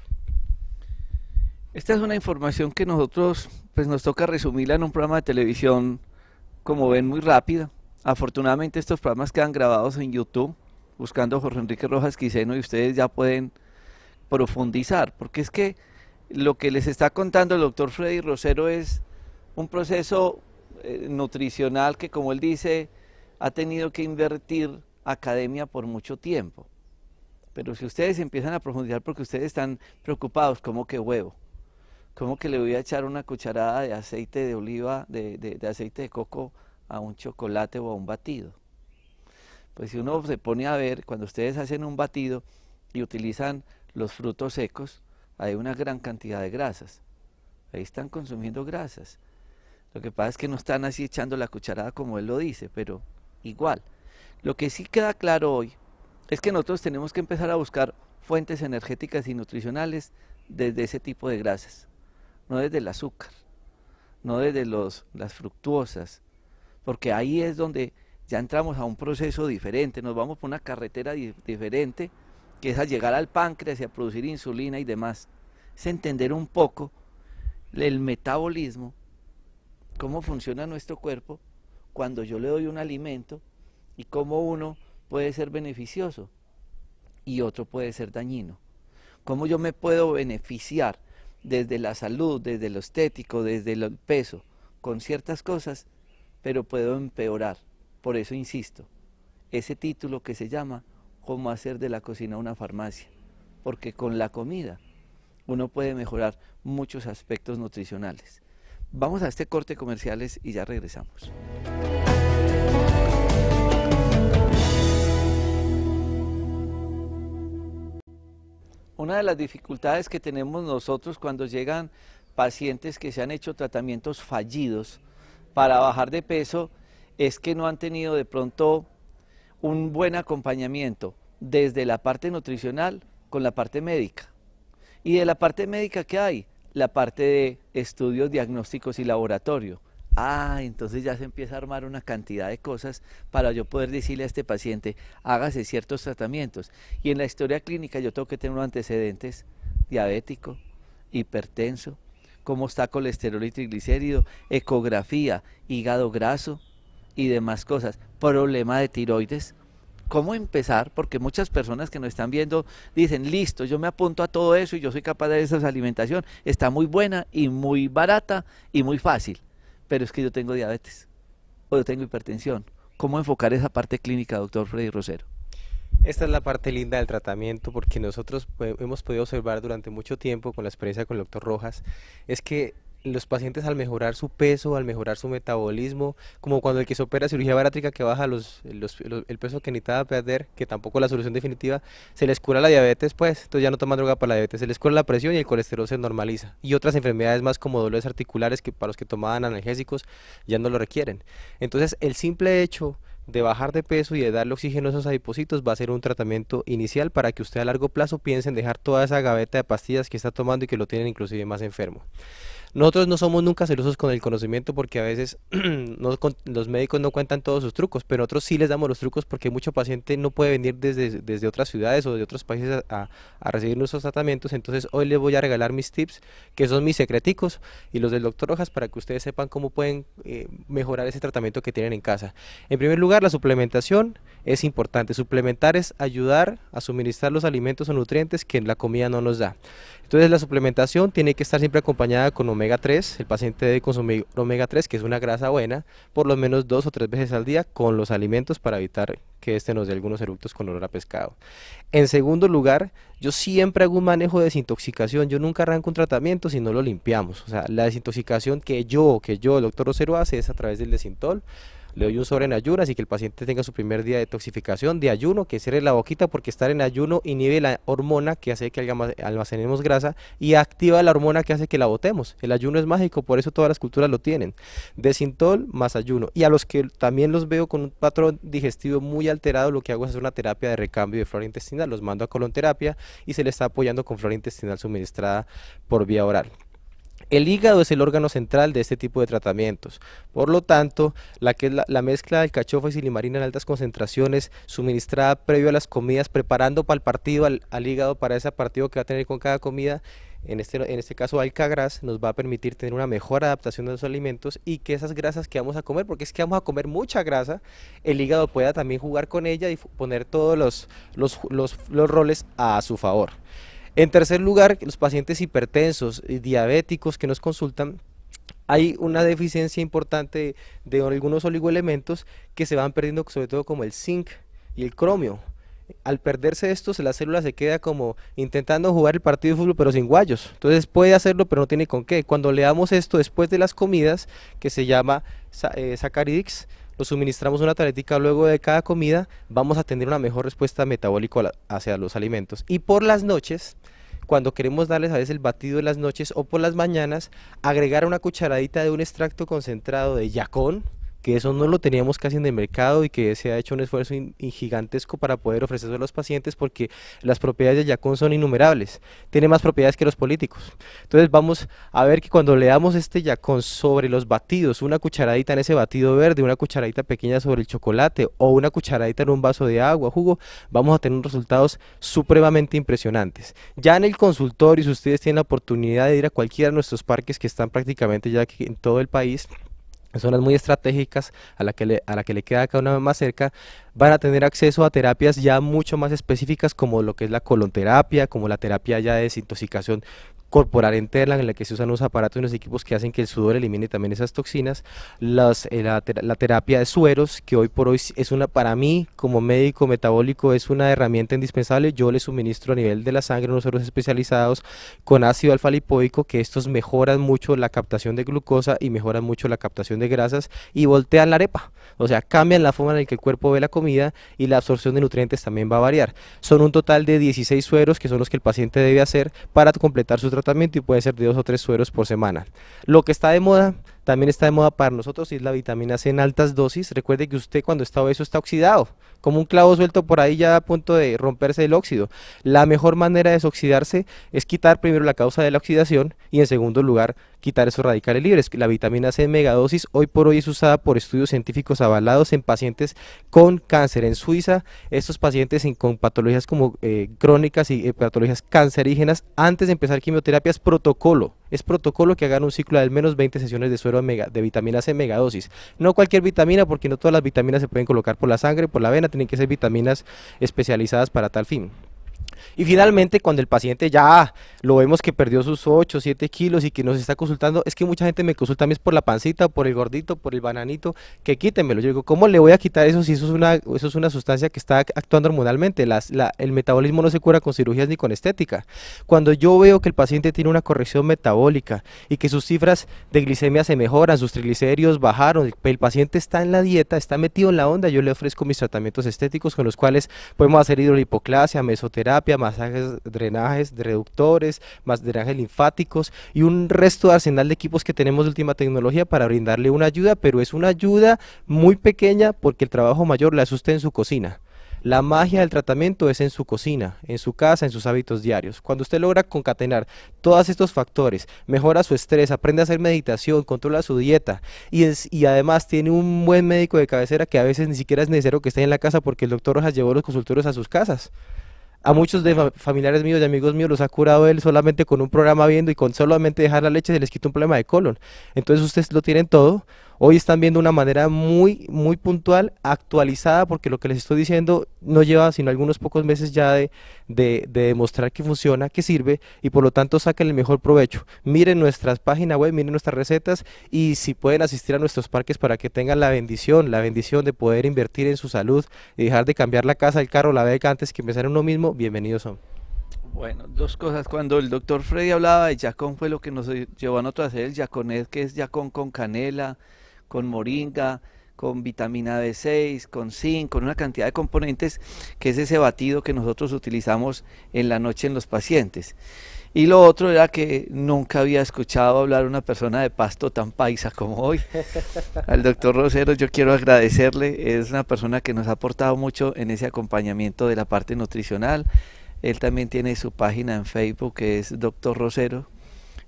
Esta es una información que nosotros pues nos toca resumirla en un programa de televisión, como ven, muy rápida. Afortunadamente estos programas quedan grabados en YouTube, buscando Jorge Enrique Rojas Quiseno, y ustedes ya pueden profundizar, porque es que lo que les está contando el doctor Freddy Rosero es un proceso nutricional que, como él dice, ha tenido que invertir academia por mucho tiempo. Pero si ustedes empiezan a profundizar, porque ustedes están preocupados, como que huevo, ¿Cómo que le voy a echar una cucharada de aceite de oliva, de aceite de coco a un chocolate o a un batido? Pues si uno se pone a ver, cuando ustedes hacen un batido y utilizan los frutos secos, hay una gran cantidad de grasas. Ahí están consumiendo grasas. Lo que pasa es que no están así echando la cucharada como él lo dice, pero igual. Lo que sí queda claro hoy es que nosotros tenemos que empezar a buscar fuentes energéticas y nutricionales desde ese tipo de grasas, no desde el azúcar, no desde las fructuosas, porque ahí es donde ya entramos a un proceso diferente, nos vamos por una carretera diferente, que es a llegar al páncreas y a producir insulina y demás. Es entender un poco el metabolismo, cómo funciona nuestro cuerpo cuando yo le doy un alimento y cómo uno puede ser beneficioso y otro puede ser dañino. Cómo yo me puedo beneficiar desde la salud, desde lo estético, desde el peso, con ciertas cosas, pero puedo empeorar. Por eso insisto, ese título que se llama Cómo hacer de la cocina una farmacia, porque con la comida uno puede mejorar muchos aspectos nutricionales. Vamos a este corte comerciales y ya regresamos. Una de las dificultades que tenemos nosotros cuando llegan pacientes que se han hecho tratamientos fallidos para bajar de peso es que no han tenido de pronto un buen acompañamiento desde la parte nutricional con la parte médica. Y de la parte médica, ¿qué hay? La parte de estudios diagnósticos y laboratorio. Entonces ya se empieza a armar una cantidad de cosas para yo poder decirle a este paciente, hágase ciertos tratamientos. Y en la historia clínica yo tengo que tener unos antecedentes: diabético, hipertenso, cómo está colesterol y triglicérido, ecografía, hígado graso y demás cosas, problema de tiroides. ¿Cómo empezar? Porque muchas personas que nos están viendo dicen, listo, yo me apunto a todo eso y yo soy capaz de esa alimentación, está muy buena y muy barata y muy fácil, pero es que yo tengo diabetes o yo tengo hipertensión. ¿Cómo enfocar esa parte clínica, doctor Freddy Rosero? Esta es la parte linda del tratamiento, porque nosotros hemos podido observar durante mucho tiempo con la experiencia con el doctor Rojas, es que los pacientes, al mejorar su peso, al mejorar su metabolismo, como cuando el que se opera cirugía bariátrica, que baja el peso que necesitaba perder, que tampoco es la solución definitiva, se les cura la diabetes, pues, entonces ya no toman droga para la diabetes, se les cura la presión y el colesterol se normaliza. Y otras enfermedades más como dolores articulares, que para los que tomaban analgésicos ya no lo requieren. Entonces el simple hecho de bajar de peso y de darle oxígeno a esos adipocitos va a ser un tratamiento inicial para que usted a largo plazo piense en dejar toda esa gaveta de pastillas que está tomando y que lo tienen inclusive más enfermo. Nosotros no somos nunca celosos con el conocimiento, porque a veces los médicos no cuentan todos sus trucos, pero nosotros sí les damos los trucos, porque mucho paciente no puede venir desde otras ciudades o de otros países a recibir nuestros tratamientos. Entonces hoy les voy a regalar mis tips, que son mis secreticos, y los del doctor Rojas, para que ustedes sepan cómo pueden mejorar ese tratamiento que tienen en casa. En primer lugar, la suplementación es importante. Suplementar es ayudar a suministrar los alimentos o nutrientes que la comida no nos da. Entonces la suplementación tiene que estar siempre acompañada con omega 3. El paciente debe consumir omega 3, que es una grasa buena, por lo menos 2 o 3 veces al día con los alimentos, para evitar que nos dé algunos eructos con olor a pescado. En segundo lugar, yo siempre hago un manejo de desintoxicación. Yo nunca arranco un tratamiento si no lo limpiamos. O sea, la desintoxicación que el doctor Rosero, hace es a través del Desintol. Le doy un sobre en ayuno, así que el paciente tenga su primer día de detoxificación de ayuno, que cierre la boquita, porque estar en ayuno inhibe la hormona que hace que almacenemos grasa y activa la hormona que hace que la botemos. El ayuno es mágico, por eso todas las culturas lo tienen. Desintol más ayuno. Y a los que también los veo con un patrón digestivo muy alterado, lo que hago es hacer una terapia de recambio de flora intestinal. Los mando a colonterapia y se les está apoyando con flora intestinal suministrada por vía oral. El hígado es el órgano central de este tipo de tratamientos. Por lo tanto, la mezcla de alcachofa y silimarina en altas concentraciones, suministrada previo a las comidas, preparando para el partido al hígado, para ese partido que va a tener con cada comida, en este caso Alcagras, nos va a permitir tener una mejor adaptación de los alimentos, y que esas grasas que vamos a comer, porque es que vamos a comer mucha grasa, el hígado pueda también jugar con ella y poner todos los roles a su favor. En tercer lugar, los pacientes hipertensos y diabéticos que nos consultan, hay una deficiencia importante de algunos oligoelementos que se van perdiendo, sobre todo como el zinc y el cromio. Al perderse estos, la célula se queda como intentando jugar el partido de fútbol pero sin guayos. Entonces puede hacerlo pero no tiene con qué. Cuando le damos esto después de las comidas, que se llama Saccharidix, lo suministramos una tabletica luego de cada comida, vamos a tener una mejor respuesta metabólica hacia los alimentos. Y por las noches, cuando queremos darles a veces el batido en las noches o por las mañanas, agregar una cucharadita de un extracto concentrado de yacón, que eso no lo teníamos casi en el mercado y que se ha hecho un esfuerzo gigantesco para poder ofrecerlo a los pacientes porque las propiedades del yacón son innumerables, tiene más propiedades que los políticos. Entonces vamos a ver que cuando le damos este yacón sobre los batidos, una cucharadita en ese batido verde, una cucharadita pequeña sobre el chocolate o una cucharadita en un vaso de agua, jugo, vamos a tener unos resultados supremamente impresionantes. Ya en el consultorio, si ustedes tienen la oportunidad de ir a cualquiera de nuestros parques que están prácticamente ya aquí en todo el país, zonas muy estratégicas a la que le queda cada una más cerca, van a tener acceso a terapias ya mucho más específicas como lo que es la colonterapia, como la terapia ya de desintoxicación corporal interna, en la que se usan unos aparatos y unos equipos que hacen que el sudor elimine también esas toxinas, la terapia de sueros, que hoy por hoy es una, para mí como médico metabólico, es una herramienta indispensable. Yo le suministro a nivel de la sangre unos sueros especializados con ácido alfa lipoico, que estos mejoran mucho la captación de glucosa y mejoran mucho la captación de grasas y voltean la arepa, o sea, cambian la forma en la que el cuerpo ve la comida y la absorción de nutrientes también va a variar. Son un total de 16 sueros que son los que el paciente debe hacer para completar su tratamiento y puede ser de 2 o 3 sueros por semana. Lo que está de moda, también está de moda para nosotros, y es la vitamina C en altas dosis. Recuerde que usted cuando está obeso está oxidado, como un clavo suelto por ahí ya a punto de romperse el óxido. La mejor manera de desoxidarse es quitar primero la causa de la oxidación y en segundo lugar quitar esos radicales libres. La vitamina C en megadosis hoy por hoy es usada por estudios científicos avalados en pacientes con cáncer. En Suiza, estos pacientes con patologías como crónicas y patologías cancerígenas, antes de empezar quimioterapia es protocolo que hagan un ciclo de al menos 20 sesiones de suero de vitamina C en megadosis. No cualquier vitamina, porque no todas las vitaminas se pueden colocar por la sangre, por la vena, tienen que ser vitaminas especializadas para tal fin. Y finalmente, cuando el paciente ya lo vemos que perdió sus 8 o 7 kilos y que nos está consultando, es que mucha gente me consulta a mí es por la pancita, por el gordito, por el bananito, que quítemelo. Yo digo, ¿cómo le voy a quitar eso si eso es una sustancia que está actuando hormonalmente? El metabolismo no se cura con cirugías ni con estética. Cuando yo veo que el paciente tiene una corrección metabólica y que sus cifras de glicemia se mejoran, sus triglicéridos bajaron, el paciente está en la dieta, está metido en la onda, yo le ofrezco mis tratamientos estéticos con los cuales podemos hacer hidrolipoclasia, mesoterapia, masajes, drenajes, reductores, más drenajes linfáticos y un resto de arsenal de equipos que tenemos de última tecnología para brindarle una ayuda, pero es una ayuda muy pequeña porque el trabajo mayor le hace usted en su cocina. La magia del tratamiento es en su cocina, en su casa, en sus hábitos diarios. Cuando usted logra concatenar todos estos factores, mejora su estrés, aprende a hacer meditación, controla su dieta y además tiene un buen médico de cabecera que a veces ni siquiera es necesario que esté en la casa porque el doctor Rojas llevó los consultorios a sus casas. A muchos de familiares míos y amigos míos los ha curado él solamente con un programa viendo y con solamente dejar la leche se les quita un problema de colon. Entonces ustedes lo tienen todo. Hoy están viendo una manera muy puntual, actualizada, porque lo que les estoy diciendo no lleva sino algunos pocos meses ya de demostrar que funciona, que sirve, y por lo tanto saquen el mejor provecho. Miren nuestras páginas web, miren nuestras recetas, y si pueden asistir a nuestros parques para que tengan la bendición de poder invertir en su salud y dejar de cambiar la casa, el carro, la beca antes que empezar en uno mismo, bienvenidos son. Bueno, dos cosas. Cuando el doctor Freddy hablaba de yacón fue lo que nos llevó a nosotros a hacer el yaconet, que es yacón con canela, con moringa, con vitamina B6, con zinc, con una cantidad de componentes, que es ese batido que nosotros utilizamos en la noche en los pacientes. Y lo otro era que nunca había escuchado hablar una persona de Pasto tan paisa como hoy. Al doctor Rosero yo quiero agradecerle, es una persona que nos ha aportado mucho en ese acompañamiento de la parte nutricional. Él también tiene su página en Facebook que es Doctor Rosero,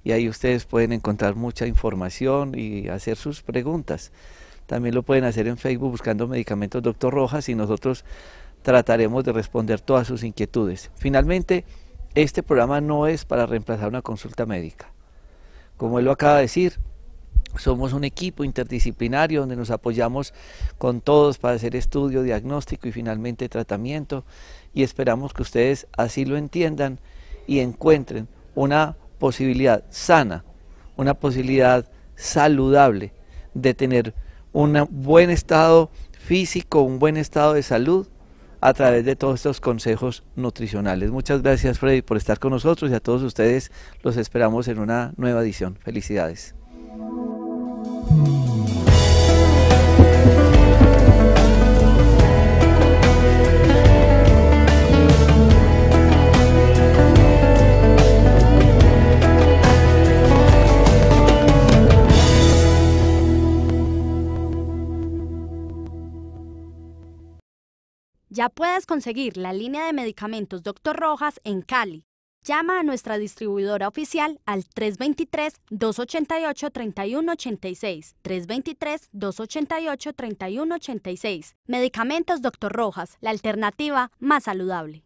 y ahí ustedes pueden encontrar mucha información y hacer sus preguntas. También lo pueden hacer en Facebook buscando Medicamentos Doctor Rojas y nosotros trataremos de responder todas sus inquietudes. Finalmente, este programa no es para reemplazar una consulta médica. Como él lo acaba de decir, somos un equipo interdisciplinario donde nos apoyamos con todos para hacer estudio, diagnóstico y finalmente tratamiento, y esperamos que ustedes así lo entiendan y encuentren una posibilidad sana, una posibilidad saludable de tener un buen estado físico, un buen estado de salud, a través de todos estos consejos nutricionales. Muchas gracias, Freddy, por estar con nosotros, y a todos ustedes los esperamos en una nueva edición. Felicidades. Ya puedes conseguir la línea de medicamentos Dr. Rojas en Cali. Llama a nuestra distribuidora oficial al 323-288-3186. 323-288-3186. Medicamentos Dr. Rojas, la alternativa más saludable.